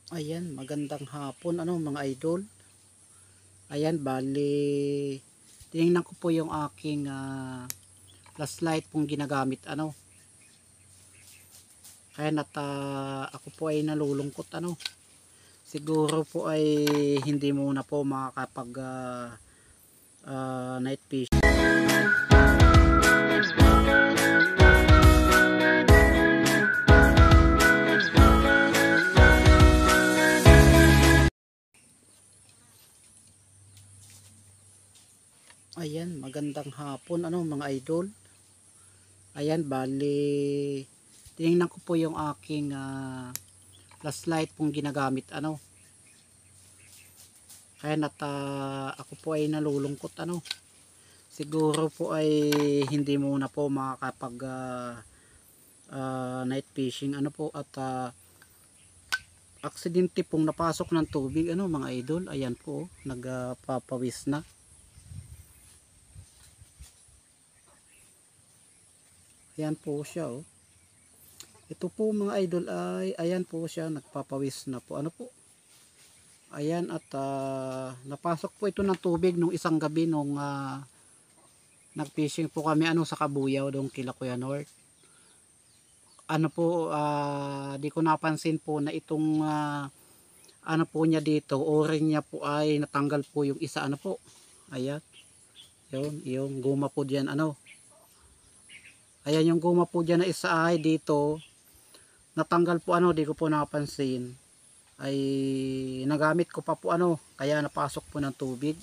Ayan, magandang hapon mga idol. Ayan, bali tinignan ko po yung aking flashlight pong ginagamit kaya ako po ay nalulungkot siguro po ay hindi muna po makakapag night fishing. Ayan, magandang hapon mga idol. Ayan, bali tinignan ko po yung aking flashlight pong ginagamit kaya ako po ay nalulungkot siguro po ay hindi muna po makakapag night fishing po at aksidente pong napasok ng tubig mga idol. Ayan po nagpapawis na. Ayan po siya ito po mga idol ay ayan po siya nagpapawis na po ayan at napasok po ito ng tubig nung isang gabi nung nag fishing po kami sa Kabuyaw doon kila Kuya North. Di ko napansin po na itong po niya dito, o-ring niya po ay natanggal po yung isa po. Ayan. Yung guma po diyan Ayan yung guma po diyan na isa ay dito natanggal po di ko po napansin. Ay nagamit ko pa po kaya napasok po ng tubig.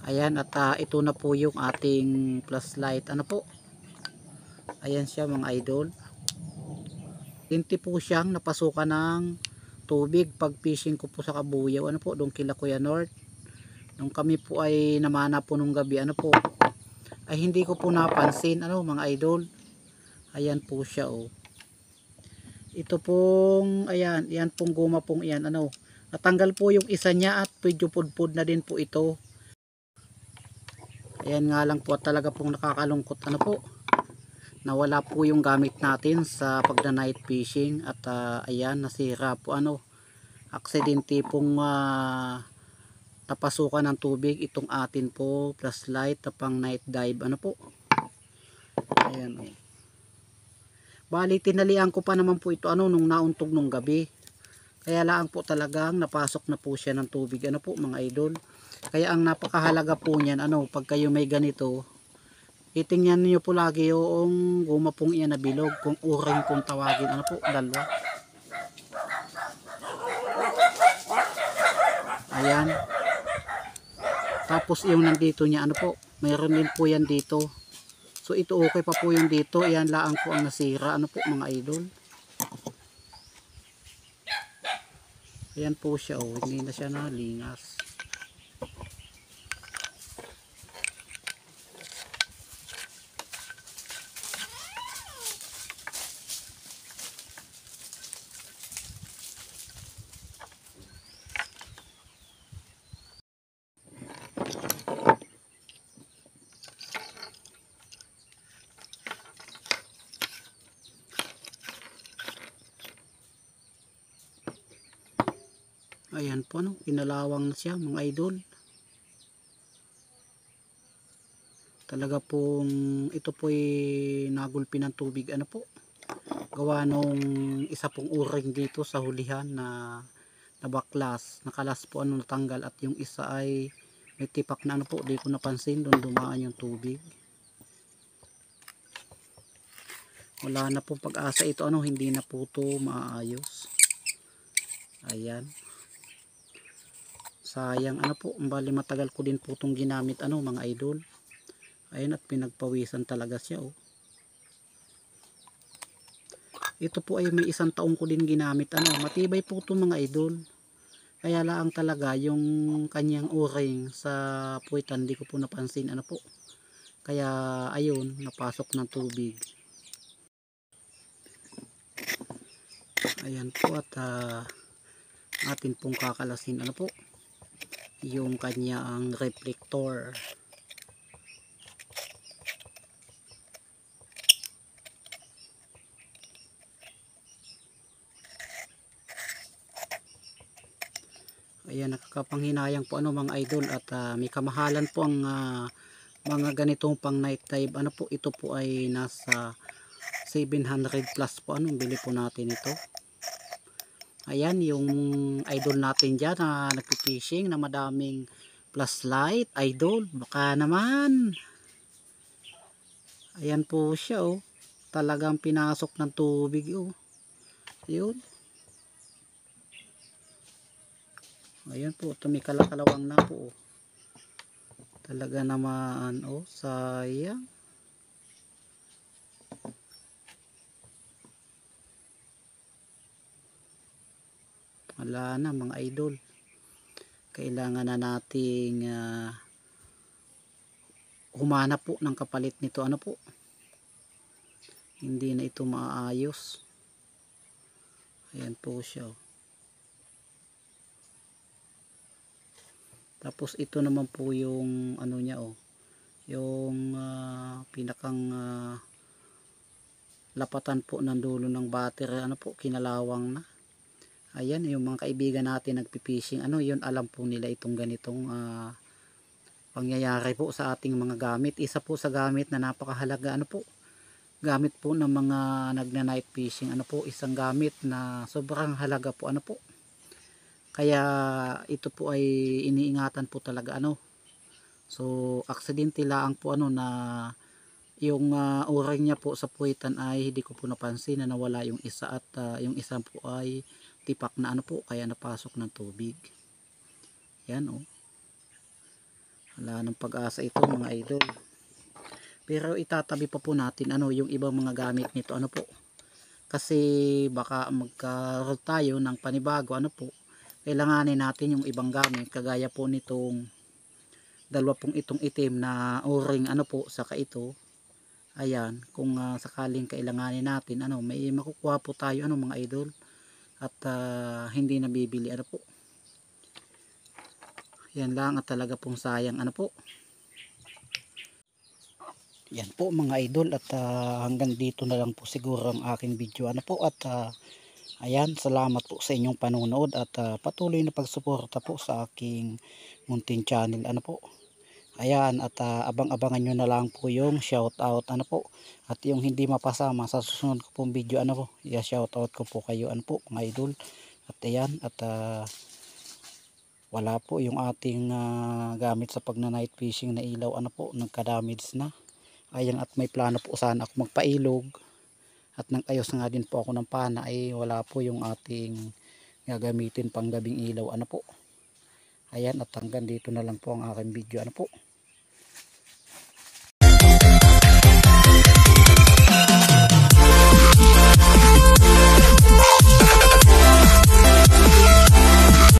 Ayan at ito na po yung ating flashlight po. Ayan siya mga idol. Linti po siyang napasukan ng tubig pag fishing ko po sa Kabuyaw po doon kila Kuya North. Nung kami po ay namana po nung gabi ay hindi ko po napansin mga idol. Ayan po siya ito pong ayan, yan pong guma pong iyan natanggal po yung isa niya at medyo pudpud na din po ito. Ayan nga lang po talaga pong nakakalungkot po nawala po yung gamit natin sa pagda night fishing at ayan nasira po aksidente pong napasukan ng tubig itong atin po flashlight na pang night dive po. Ayan bali tinalian ko pa naman po ito nung nauntog nung gabi, kaya lang po talagang napasok na po siya ng tubig po mga idol. Kaya ang napakahalaga po niyan pag kayo may ganito, itingnan niyo po lagi yung guma pong iyan na bilog, kung o-ring kung tawagin po, dalawa. Ayan. Tapos yung nandito niya po, mayroon din po yan dito. So ito okay pa po yung dito, yan lang po ang nasira po mga idol. Ayan po siya hindi na siya nalingas. Ayan po pinalawang na siya mga idol. Talaga pong ito po nagulpi ng tubig po. Gawa nung isa pong o-ring dito sa hulihan na nabaklas, nakalas po natanggal at yung isa ay may tipak na po, di ko napansin doon dumaan yung tubig. Wala na pong pag-asa ito hindi na po ito maayos. Ayan. Sayang po, bali matagal ko din po itong ginamit mga idol. Ayan at pinagpawisan talaga siya Ito po ay may 1 taong ko din ginamit matibay po ito mga idol. Kaya lang talaga yung kanyang o-ring sa puwitan di ko po napansin po. Kaya ayun, napasok ng tubig. Ayan po at atin pong kakalasin po yung kanyang reflector. Ayan, nakakapanghinayang po ano mga idol, at may kamahalan po ang mga ganitong pang night dive. Ano po, ito po ay nasa 700 plus po ano, bili po natin ito. Ayan yung idol natin dyan na nagpipishing na madaming flashlight. Idol, baka naman. Ayan po siya oh, talagang pinasok ng tubig oh. Ayun. Ayan po, tumikalawang na po oh. Talaga naman oh, sayang. Wala na mga idol. Kailangan na nating humanap po ng kapalit nito. Ano po? Hindi na ito maayos. Ayan po siya oh. Tapos ito naman po yung ano niya oh, yung pinakang lapatan po ng dulo ng battery. Ano po, kinalawang na. Ayan yung mga kaibigan natin nagpipishing, ano yun, alam po nila itong ganitong pangyayari po sa ating mga gamit. Isa po sa gamit na napakahalaga, ano po, gamit po ng mga nagna night fishing, ano po, isang gamit na sobrang halaga po, ano po. Kaya ito po ay iniingatan po talaga ano. So aksidente lang po ano na yung o-ring niya po sa puwitan ay hindi ko po napansin na nawala yung isa, at yung isa po ay tipak na ano po, kaya napasok ng tubig. Yan oh. Wala nang pag-asa ito mga idol. Pero itatabi pa po natin ano yung ibang mga gamit nito, ano po. Kasi baka magkaroon tayo ng panibago, ano po. Kailanganin natin yung ibang gamit kagaya po nitong dalawa pong itong itim na o-ring, ano po, saka ito. Ayan, kung sakaling kailanganin natin ano, may makukuha po tayo ano mga idol, at hindi nabibili ano po. Yan lang, at talaga pong sayang ano po. Yan po mga idol, at hanggang dito na lang po siguro ang aking video ano po, at ayan, salamat po sa inyong panonood, at patuloy na pagsuporta po sa aking munting channel ano po. Ayan, at abang-abangan nyo na lang po yung shoutout ano po. At yung hindi mapasama sa susunod ko pong video ano po, shoutout ko po kayo ano po mga idol. At ayan, at wala po yung ating gamit sa pagna night fishing na ilaw ano po, nagka-damage na. Ayan, at may plano po sana ako magpailog. At nang ayos nga din po ako ng pana ay wala po yung ating gagamitin pang gabing ilaw ano po. Ayan, at hanggang dito na lang po ang aking video ano po.